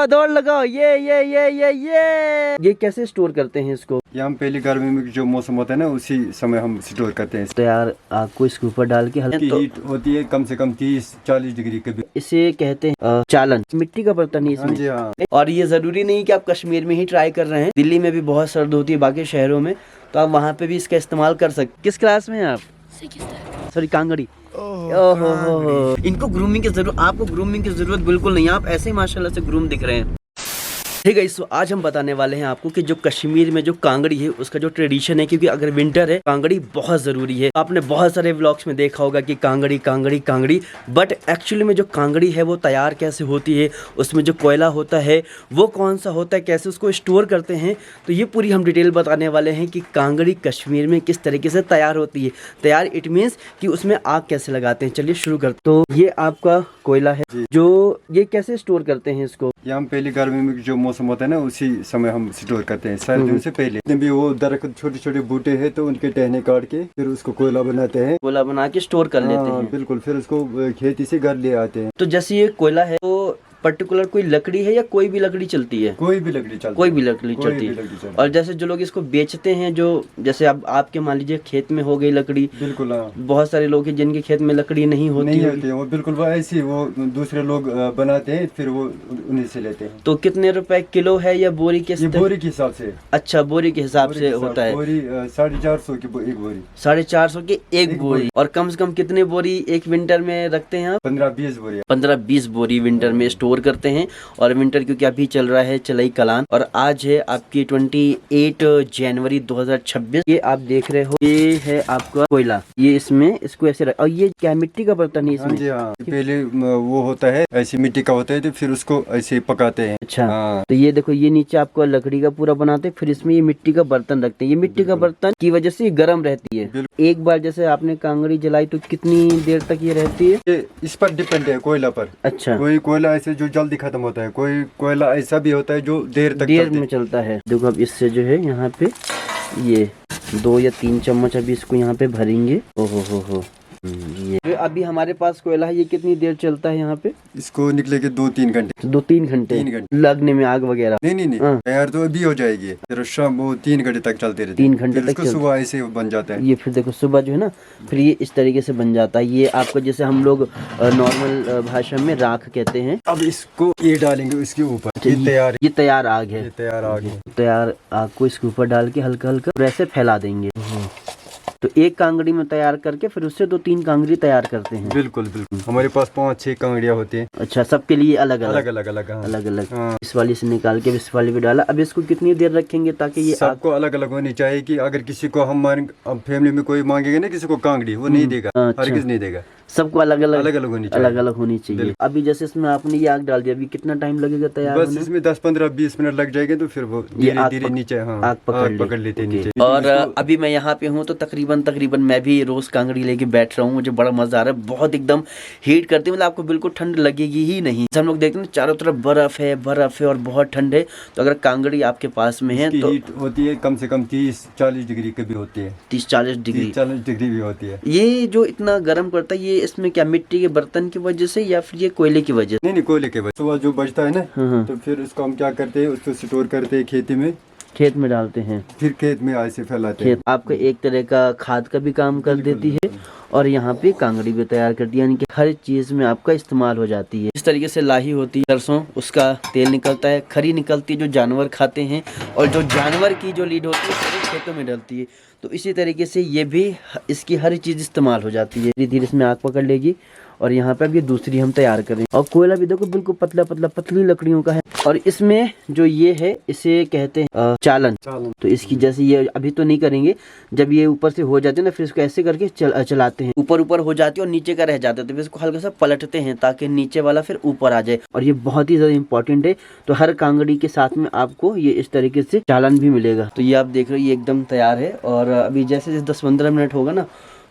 दौड़ लगाओ, ये कैसे स्टोर करते हैं इसको? ये हम पहले गर्मी में जो मौसम होता है ना, उसी समय हम स्टोर करते हैं। तो यार आपको इसके ऊपर डाल के हल्की हीट होती है कम से कम 30-40 डिग्री के भी। इसे कहते हैं चालन। मिट्टी का बर्तन है इसमें। जी हाँ। और ये जरूरी नहीं कि आप कश्मीर में ही ट्राई कर रहे हैं, दिल्ली में भी बहुत सर्द होती है, बाकी शहरों में, तो आप वहाँ पे भी इसका इस्तेमाल कर सकते। किस क्लास में हैं आप? सॉरी, कांगड़ी। ओहो, इनको ग्रूमिंग की जरूरत, आपको ग्रूमिंग की जरूरत बिल्कुल नहीं है, आप ऐसे ही माशाल्लाह से ग्रूम दिख रहे हैं। ठीक है, तो आज हम बताने वाले हैं आपको कि जो कश्मीर में जो कांगड़ी है उसका जो ट्रेडिशन है, क्योंकि अगर विंटर है कांगड़ी बहुत जरूरी है। आपने बहुत सारे व्लॉग्स में देखा होगा कि कांगड़ी कांगड़ी कांगड़ी, बट एक्चुअली में जो कांगड़ी है वो तैयार कैसे होती है, उसमें जो कोयला होता है वो कौन सा होता है, कैसे उसको स्टोर करते हैं, तो ये पूरी हम डिटेल बताने वाले हैं कि कांगड़ी कश्मीर में किस तरीके से तैयार होती है। तैयार इट मीन्स कि उसमें आग कैसे लगाते हैं। चलिए शुरू करते। तो ये आपका कोयला है, जो ये कैसे स्टोर करते हैं इसको? ये हम पहले गर्मी में जो मौसम होता है ना, उसी समय हम स्टोर करते हैं, सर्दियों से पहले। जितने भी वो दरख्त छोटे छोटे बूटे हैं तो उनके टहने काट के फिर उसको कोयला बनाते हैं, कोयला बना के स्टोर कर लेते हैं। बिल्कुल, फिर उसको खेती से घर ले आते हैं। तो जैसे ये कोयला है तो पर्टिकुलर कोई लकड़ी है या कोई भी लकड़ी चलती है? कोई भी लकड़ी चलती है। कोई भी लकड़ी चलती है। और जैसे जो लोग इसको बेचते हैं, जो जैसे अब आपके मान लीजिए खेत में हो गई लकड़ी, बिल्कुल हाँ। बहुत सारे लोग हैं जिनके खेत में लकड़ी नहीं होती है, वो बिल्कुल वो ऐसी वो दूसरे लोग बनाते हैं, फिर वो उन्हीं से लेते हैं। तो कितने रुपए किलो है या बोरी के? बोरी के हिसाब से। अच्छा, बोरी के हिसाब से होता है। बोरी 450 की एक बोरी। 450 की एक बोरी। और कम से कम कितने बोरी एक विंटर में रखते हैं आप? 15-20 बोरी। 15-20 बोरी विंटर में स्टोर करते हैं। और विंटर क्योंकि अभी चल रहा है चलई कलान, और आज है आपकी 28 जनवरी 2026। ये आप देख रहे हो, ये है आपका कोयला, ये इसमें इसको ऐसे और ये क्या मिट्टी का बर्तन है इसमें? जी हाँ। पहले वो होता है ऐसी मिट्टी का होता है, तो फिर उसको ऐसे पकाते हैं। अच्छा तो ये देखो, ये नीचे आपको लकड़ी का पूरा बनाते हैं, फिर इसमें ये मिट्टी का बर्तन रखते हैं। ये मिट्टी का बर्तन की वजह से गर्म रहती है। एक बार जैसे आपने कांगड़ी जलाई तो कितनी देर तक ये रहती है? इस पर डिपेंड है, कोयला पर। अच्छा, कोई कोयला ऐसे जो जल्दी खत्म होता है, कोई कोयला ऐसा भी होता है जो देर में चलता है। देखो अब इससे जो है यहाँ पे ये 2 या 3 चम्मच अभी इसको यहाँ पे भरेंगे। ओहो हो। ये अभी हमारे पास कोयला है, ये कितनी देर चलता है यहाँ पे? इसको निकले के 2-3 घंटे। 2-3 घंटे लगने में आग वगैरह? नहीं तैयार तो अभी हो जाएगी, फिर शाम वो 3 घंटे तक चलते रहते। 3 घंटे तक सुबह ऐसे बन जाता है। ये फिर देखो सुबह जो है ना, फिर ये इस तरीके से बन जाता है। ये आपको जैसे हम लोग नॉर्मल भाषा में राख कहते हैं। अब इसको ये डालेंगे इसके ऊपर। ये तैयार आग है। तैयार आग को इसके ऊपर डाल के हल्का हल्का ऐसे फैला देंगे। तो एक कांगड़ी में तैयार करके फिर उससे 2-3 कांगड़ी तैयार करते हैं। बिल्कुल हमारे पास 5-6 कांगड़ियाँ होती हैं। अच्छा, सबके लिए अलग अलग। हाँ। इस वाली से निकाल के इस वाली भी डाला। अब इसको कितनी देर रखेंगे ताकि ये सबको अलग अलग होनी चाहिए, कि अगर किसी को हमारे फैमिली में कोई मांगेगा ना किसी को कांगड़ी, वो नहीं देगा। हर किसी नहीं देगा, सबको अलग अलग होनी चाहिए। अभी जैसे इसमें आपने ये आग डाल दिया, अभी कितना टाइम लगेगा तैयार बस इसमें 10-15-20 मिनट लग जाएंगे, तो फिर वो धीरे नीचे आग पकड़ लेते हैं नीचे। और अभी मैं यहाँ पे हूँ तो तकरीबन मैं भी रोज कांगड़ी लेके बैठ रहा हूँ। मुझे बड़ा मजा आ रहा है, बहुत एकदम हीट करती है, मतलब आपको बिल्कुल ठंड लगेगी ही नहीं। हम लोग देखते हैं चारों तरफ बर्फ है और बहुत ठंड है, तो अगर कांगड़ी आपके पास में है तो हीट होती है कम से कम 30-40 डिग्री की भी होती है। 30-40 डिग्री भी होती है। ये जो इतना गर्म करता है, ये इसमें क्या मिट्टी के बर्तन की वजह से या फिर ये कोयले की वजह से? नहीं कोयले की वजह। सुबह जो बचता है ना, तो फिर उसको हम क्या करते हैं, उसको स्टोर करते हैं, खेत में डालते हैं, फिर खेत में ऐसे फैलाते हैं। आपका एक तरह का खाद का भी काम कर देती है, और यहाँ पे कांगड़ी भी तैयार करती है, यानी कि हर चीज में आपका इस्तेमाल हो जाती है। इस तरीके से लाही होती है, सरसों उसका तेल निकलता है, खरी निकलती है जो जानवर खाते हैं, और जो जानवर की जो लीड होती है वो खेतों में डलती है। तो इसी तरीके से ये भी इसकी हर चीज इस्तेमाल हो जाती है। धीरे धीरे इसमें आग पकड़ लेगी, और यहाँ पे अब ये दूसरी हम तैयार कर रहे हैं। और कोयला भी देखो बिल्कुल पतली लकड़ियों का है, और इसमें जो ये है इसे कहते हैं चालन। तो इसकी जैसे ये अभी तो नहीं करेंगे, जब ये ऊपर से हो जाते हैं ना, फिर इसको ऐसे करके चलाते हैं, ऊपर हो जाती है और नीचे का रह जाता है, तो फिर इसको हल्का सा पलटते हैं ताकि नीचे वाला फिर ऊपर आ जाए। और ये बहुत ही ज्यादा इंपॉर्टेंट है, तो हर कांगड़ी के साथ में आपको ये इस तरीके से चालन भी मिलेगा। तो ये आप देख रहे हो, ये एकदम तैयार है, और अभी जैसे 10-15 मिनट होगा ना,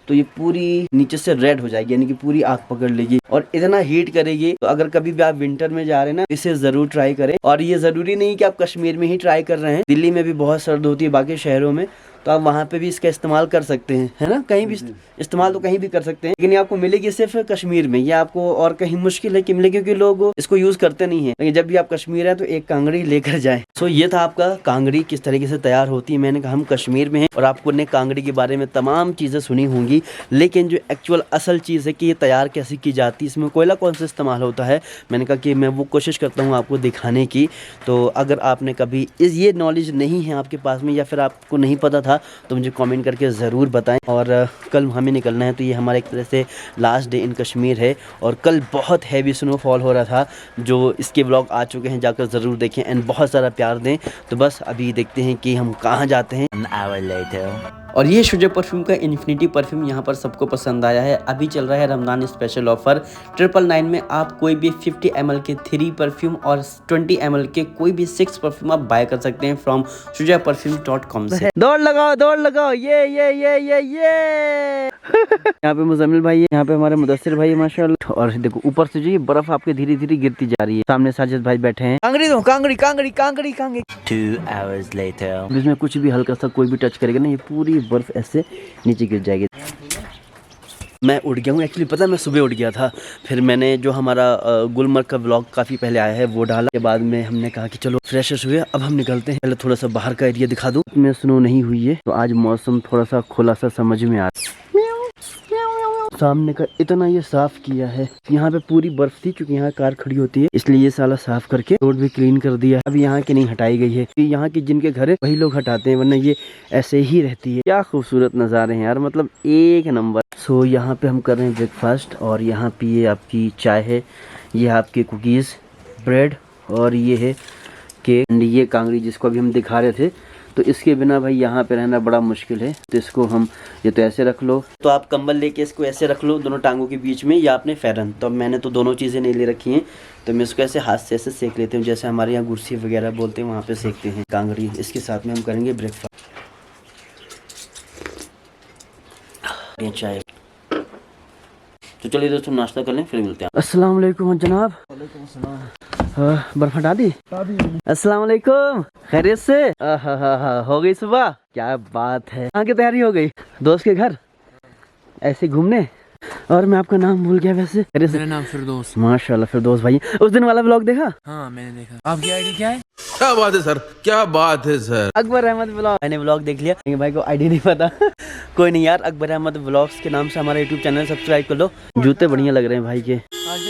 तो ये पूरी नीचे से रेड हो जाएगी, यानी कि पूरी आग पकड़ लेगी और इतना हीट करेगी। तो अगर कभी भी आप विंटर में जा रहे हैं ना, इसे जरूर ट्राई करें। और ये जरूरी नहीं कि आप कश्मीर में ही ट्राई कर रहे हैं, दिल्ली में भी बहुत सर्द होती है, बाकी शहरों में, तो आप वहाँ पे भी इसका इस्तेमाल कर सकते हैं, है ना। कहीं भी इस्तेमाल तो कहीं भी कर सकते हैं, लेकिन ये आपको मिलेगी सिर्फ कश्मीर में। ये आपको और कहीं मुश्किल है कि मिले, क्योंकि लोग इसको यूज करते नहीं है। लेकिन जब भी आप कश्मीर है तो एक कांगड़ी लेकर जाएं। सो ये था आपका कांगड़ी किस तरीके से तैयार होती है। मैंने कहा हम कश्मीर में हैं और आपको ने कांगड़ी के बारे में तमाम चीजें सुनी होंगी, लेकिन जो एक्चुअल असल चीज है कि ये तैयार कैसे की जाती है, इसमें कोयला कौन सा इस्तेमाल होता है, मैंने कहा कि मैं वो कोशिश करता हूँ आपको दिखाने की। तो अगर आपने कभी ये नॉलेज नहीं है आपके पास में, या फिर आपको नहीं पता था, तो मुझे कमेंट करके ज़रूर बताएं। और कल हमें निकलना है, तो ये हमारा एक तरह से लास्ट डे इन कश्मीर है। और कल बहुत हैवी स्नोफॉल हो रहा था, जो इसके व्लॉग आ चुके हैं, जाकर ज़रूर देखें एंड बहुत सारा प्यार दें। तो बस अभी देखते हैं कि हम कहाँ जाते हैं। An hour later. और ये शुजा परफ्यूम का इन्फिनिटी परफ्यूम यहाँ पर सबको पसंद आया है। अभी चल रहा है रमज़ान स्पेशल ऑफर 999 में। आप कोई भी 50 ml के 3 परफ्यूम और 20 ml के कोई भी 6 परफ्यूम आप बाय कर सकते हैं फ्रॉम shujaperfume.com से। दौड़ लगाओ ये यहाँ पे मुजम्मिल भाई है, यहाँ पे हमारे मुदस्सिर भाई है माशाल्लाह। और देखो ऊपर से जो ये बर्फ आपके धीरे धीरे गिरती जा रही है। सामने साजिद भाई बैठे हैं। Kangri 2 hours later. इसमें कुछ भी हल्का सा कोई भी टच करेगा ना, ये पूरी बर्फ ऐसे नीचे गिर जाएगी। मैं उठ गया हूँ एक्चुअली, पता है मैं सुबह उठ गया था। फिर मैंने जो हमारा गुलमर्ग का व्लॉग काफ़ी पहले आया है वो डाला। के बाद में हमने कहा कि चलो फ्रेश हुए, अब हम निकलते हैं। पहले थोड़ा सा बाहर का एरिया दिखा दूँ। में स्नो नहीं हुई है तो आज मौसम थोड़ा सा खुला सा समझ में आ रहा है। सामने का इतना ये साफ किया है। यहाँ पे पूरी बर्फ थी, क्योंकि यहाँ कार खड़ी होती है, इसलिए ये साला साफ करके रोड भी क्लीन कर दिया। अब यहाँ की नहीं हटाई गई है, यहाँ की जिनके घर है वही लोग हटाते हैं, वरना ये ऐसे ही रहती है। क्या खूबसूरत नज़ारे हैं यार, मतलब एक नंबर। सो यहाँ पे हम कर रहे हैं ब्रेकफास्ट, और यहाँ पे ये आपकी चाय है, ये आपके कुकीज़, ब्रेड, और ये है केक, ये कांगड़ी जिसको अभी हम दिखा रहे थे। तो इसके बिना भाई यहाँ पे रहना बड़ा मुश्किल है। तो इसको हम ये तो ऐसे रख लो, तो आप कंबल लेके इसको ऐसे रख लो दोनों टांगों के बीच में, या आपने फैरन। तो मैंने तो दोनों चीज़ें नहीं ले रखी हैं, तो मैं इसको ऐसे हाथ से ऐसे सेक लेते हूँ, जैसे हमारे यहाँ गुरसी वगैरह बोलते हैं, वहाँ पे सेकते हैं कांगड़ी। इसके साथ में हम करेंगे ब्रेकफास्ट, चाय। तो चलिए दोस्तों नाश्ता कर लें, फिर मिलते हैं। अस्सलाम वालेकुम जनाब। बर्फ हटा दी। अस्सलाम वालेकुम, खैरियत से? हो गई सुबह? क्या बात है, कहाँ की तैयारी हो गई? दोस्त के घर ऐसे घूमने? और मैं आपका नाम भूल गया वैसे। मेरा नाम फिरदौस। माशाल्लाह फिरदौस भाई, उस दिन वाला व्लॉग देखा? हाँ मैंने देखा। आपकी आईडी क्या है? क्या बात है सर, क्या बात है सर। अकबर अहमद व्लॉग। मैंने व्लॉग देख लिया, लेकिन भाई को आईडी नहीं पता। कोई नहीं यार, अकबर अहमद व्लॉग्स के नाम से हमारा यूट्यूब चैनल सब्सक्राइब कर लो। जूते बढ़िया लग रहे हैं भाई के।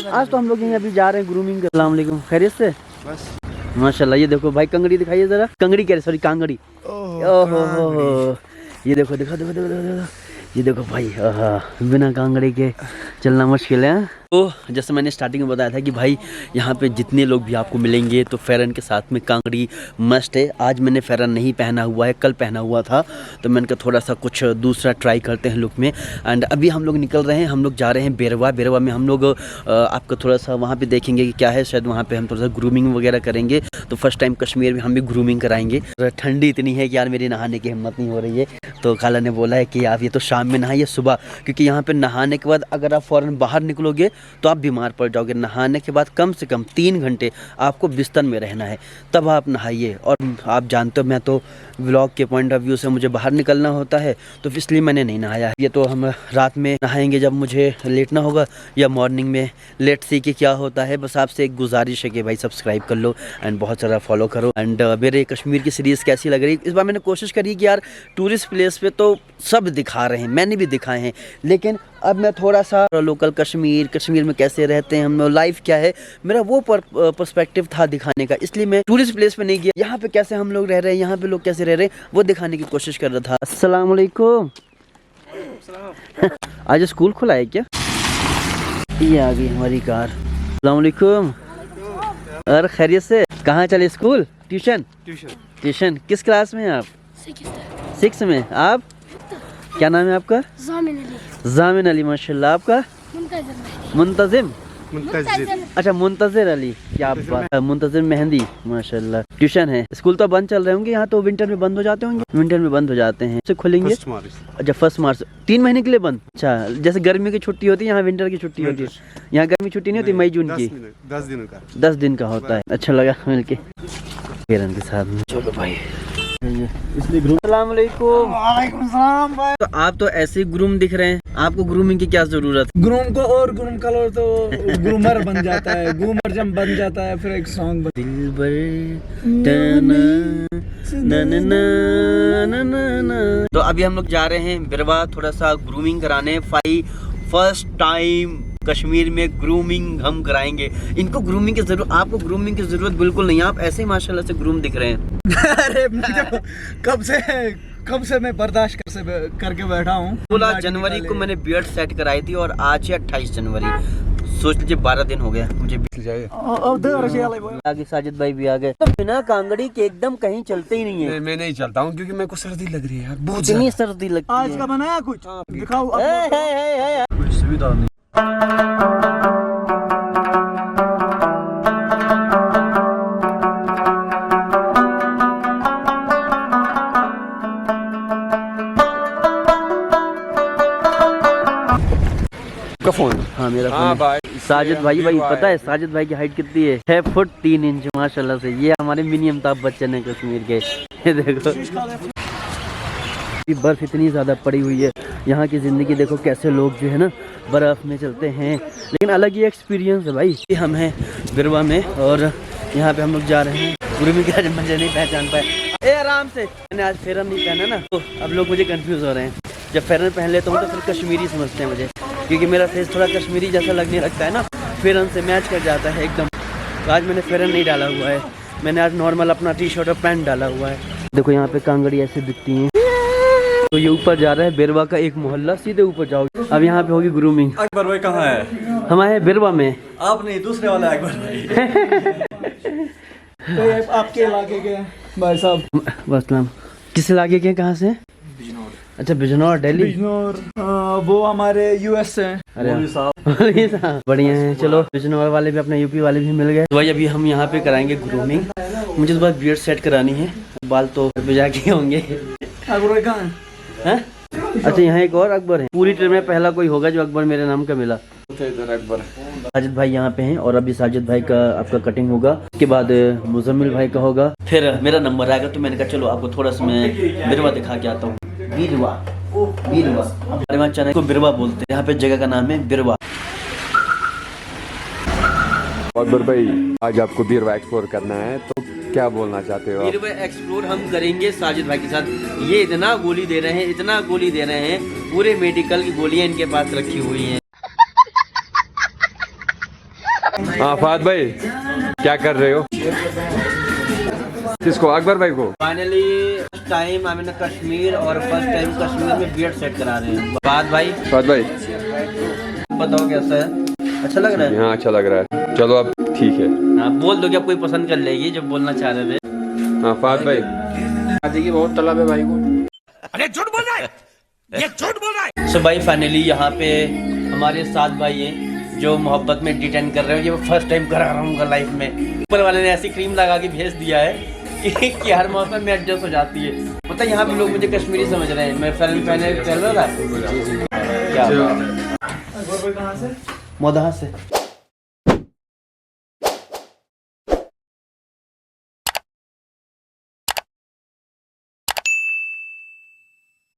आज तो हम लोग अभी जा रहे हैं ग्रूमिंग। अस्सलाम वालेकुम, खैरियत से? बस माशाल्लाह। ये देखो भाई कंगड़ी दिखाइए जरा। कंगड़ी कह रहे, सॉरी कांगड़ी। ओहो ये देखो देखो देखो देखो देखो, ये देखो भाई, बिना कांगड़ी के चलना मुश्किल है। तो जैसे मैंने स्टार्टिंग में बताया था कि भाई यहाँ पे जितने लोग भी आपको मिलेंगे तो फेरन के साथ में कांगड़ी मस्ट है। आज मैंने फेरन नहीं पहना हुआ है, कल पहना हुआ था, तो मैंने कहा थोड़ा सा कुछ दूसरा ट्राई करते हैं लुक में। एंड अभी हम लोग निकल रहे हैं, हम लोग जा रहे हैं बेरवा में। हम लोग आपको थोड़ा सा वहाँ पे देखेंगे कि क्या है, शायद वहाँ पे हम थोड़ा सा ग्रूमिंग वगैरह करेंगे। तो फर्स्ट टाइम कश्मीर में हम भी ग्रूमिंग कराएंगे। ठंडी इतनी है कि यार मेरी नहाने की हिम्मत नहीं हो रही है। तो खाला ने बोला है कि आप ये तो शाम में नहाइए, सुबह, क्योंकि यहाँ पे नहाने के बाद अगर आप फ़ौरन बाहर निकलोगे तो आप बीमार पड़ जाओगे। नहाने के बाद कम से कम 3 घंटे आपको बिस्तर में रहना है, तब आप नहाइए। और आप जानते हो मैं तो व्लॉग के पॉइंट ऑफ व्यू से मुझे बाहर निकलना होता है, तो इसलिए मैंने नहीं नहाया। ये तो हम रात में नहाएंगे जब मुझे लेटना होगा, या मॉर्निंग में। लेट सी के क्या होता है, बस आपसे एक गुजारिश है कि भाई सब्सक्राइब कर लो एंड बहुत सारा फॉलो करो। एंड मेरे कश्मीर की सीरीज़ कैसी लग रही है? इस बार मैंने कोशिश करी कि यार टूरिस्ट प्लेस पे तो सब दिखा रहे हैं, मैंने भी दिखाए हैं, लेकिन अब मैं थोड़ा सा लोकल कश्मीर में कैसे रहते हैं हम, लाइफ क्या है, मेरा वो पर्सपेक्टिव था दिखाने का। इसलिए मैं टूरिस्ट प्लेस पे नहीं गया। यहाँ पे कैसे हम लोग रह रहे हैं, यहाँ पे लोग कैसे रह रहे हैं, वो दिखाने की कोशिश कर रहा था। अस्सलाम वालेकुम। आज स्कूल खुला है क्या? ये आ गई हमारी कार। अस्सलाम वालेकुम। और खैरियत से? कहाँ चले स्कूल? ट्यूशन। किस क्लास में हैं आप? 6 में। आप क्या नाम है आपका? जामिन अली। माशाल्लाह। आपका? मुंतजिम। अच्छा मुंतजिर अली, क्या बात है। मुंतजिर मेहंदी, माशाल्लाह। ट्यूशन है। स्कूल तो बंद चल रहे होंगे यहाँ, तो विंटर में बंद हो जाते होंगे? विंटर में बंद हो जाते हैं। खुलेंगे अच्छा 1 मार्च। 3 महीने के लिए बंद। अच्छा, जैसे गर्मी की छुट्टी होती है यहाँ विंटर की छुट्टी होती है। यहाँ गर्मी छुट्टी नहीं होती, मई जून की 10 दिन का होता है। अच्छा लगा मिलके पेरेंट्स के साथ में। चलो भाई इसलिए ग्रूम। अस्सलाम वालेकुम। वालेकुम सलाम भाई। तो आप तो ऐसे ही ग्रूम दिख रहे हैं, आपको ग्रूमिंग की क्या जरूरत है? ग्रूम को और ग्रूम कलर तो ग्रूमर बन जाता है, ग्रूमर जब बन जाता है फिर एक सॉन्ग बन। तो अभी हम लोग जा रहे हैं बिरवा थोड़ा सा ग्रूमिंग कराने। फर्स्ट टाइम कश्मीर में ग्रूमिंग हम कराएंगे इनको। ग्रूमिंग की जरूरत, आपको ग्रूमिंग की जरूरत बिल्कुल नहीं है, आप ऐसे ही माशाल्लाह से ग्रूम दिख रहे हैं। अरे मुझे कब से मैं बर्दाश्त करके बैठा हूँ। 16 जनवरी को मैंने बियर्ड सेट कराई थी और आज है 28 जनवरी, सोच लीजिए 12 दिन हो गया मुझे। आगे साजिद भाई भी आ गए। तो बिना कांगड़ी के एकदम कहीं चलते ही नहीं है। मैं नहीं चलता हूँ क्योंकि मेरे को सर्दी लग रही है यार, बहुत इतनी सर्दी लगती है। आज का बनाया कुछ दिखाओ। कोई सुविधा नहीं। का फोन। हाँ मेरा हाँ फोन है। भाई, साजिद भाई पता है साजिद भाई की हाइट कितनी है? 6 फुट 3 इंच माशाल्लाह से। ये हमारे मिनी अमिताभ बच्चन है कश्मीर के। ये देखो बर्फ इतनी ज्यादा पड़ी हुई है। यहाँ की जिंदगी देखो कैसे लोग जो है ना बर्फ में चलते हैं, लेकिन अलग ही एक्सपीरियंस है भाई। हम हैं बिरवा में और यहाँ पे हम लोग जा रहे हैं। ग्रूमिंग के आज मुझे नहीं पहचान पाए। ए आराम से, मैंने आज फेरन नहीं पहना ना, तो अब लोग मुझे कंफ्यूज हो रहे हैं। जब फेरन पहन लेता हूँ तो फिर कश्मीरी समझते हैं मुझे, क्योंकि मेरा फेस थोड़ा कश्मीरी जैसा लगने लगता है ना, फेरन से मैच कर जाता है एकदम। तो आज मैंने फेरन नहीं डाला हुआ है, मैंने आज नॉर्मल अपना टी शर्ट और पैंट डाला हुआ है। देखो यहाँ पे कांगड़ी ऐसे दिखती हैं। तो ये ऊपर जा रहा है बिरवा का एक मोहल्ला, सीधे ऊपर जाओ। अब यहाँ पे होगी ग्रूमिंग। अकबर भाई कहाँ है? हमारे बिरवा में। आप नहीं, दूसरे वाला अकबर भाई। तो आपके इलाके के भाई साहब। बस किस इलाके के, कहाँ से? अच्छा बिजनौर, दिल्ली। बिजनौर वो हमारे यूएस से हैं। अरे साहब बढ़िया है। चलो बिजनौर वाले भी, अपने यूपी वाले भी मिल गए। तो भाई अभी हम यहाँ पे कराएंगे ग्रूमिंग। मुझे इस बार बियर्ड सेट करानी है, बाल तो बिजा के होंगे। अकबर कहाँ है? अच्छा यहाँ एक और अकबर है। पूरी ट्रेन में पहला कोई होगा जो अकबर मेरे नाम का मिला। अकबर साजिद भाई यहाँ पे हैं और अभी साजिद भाई का आपका कटिंग होगा, उसके बाद मुजम्मिल भाई का होगा, फिर मेरा नंबर आएगा। तो मैंने कहा चलो आपको थोड़ा सा मैं बिरवा दिखा के आता हूँ। बिरवा हमारे वहाँ चने को बिरवा बोलते हैं, यहाँ पे जगह का नाम है बिरवा। अकबर भाई आज आपको बिरवा एक्सप्लोर करना है, तो क्या बोलना चाहते हो आप? बिरवा एक्सप्लोर हम करेंगे साजिद भाई के साथ। ये इतना गोली दे रहे हैं, इतना गोली दे रहे हैं, पूरे मेडिकल की गोलियां इनके पास रखी हुई हैं। हाँ फाद भाई क्या कर रहे हो? किसको? अकबर भाई को? Finally first time I mean Kashmir, और फर्स्ट टाइम कश्मीर में बियर्ड सेट करा रहे हैं। फाद भाई बताओ कैसा है? अच्छा लग रहा है? हाँ अच्छा लग रहा है। चलो अब ठीक है। हाँ बोल दो कि आप कोई पसंद कर लेगी जो बोलना चाह रहे थे। हाँ फाद भाई शादी की बहुत तलब है भाई को। अरे झूठ बोल रहा है, ये झूठ बोल रहा है। सो भाई फाइनली यहाँ पे हमारे साथ भाई हैं जो मोहब्बत में डिटेन कर रहे हो। ये फर्स्ट टाइम करा रहा हूँ लाइफ में। ऊपर वाले ने ऐसी क्रीम लगा के भेज दिया है कि हर मौसम में एडजस्ट हो जाती है। पता है यहाँ पे लोग मुझे कश्मीरी समझ रहे हैं। मैं फैन पहने चल रहा था क्या? अकबर भाई कहाँ से? मोदहा से।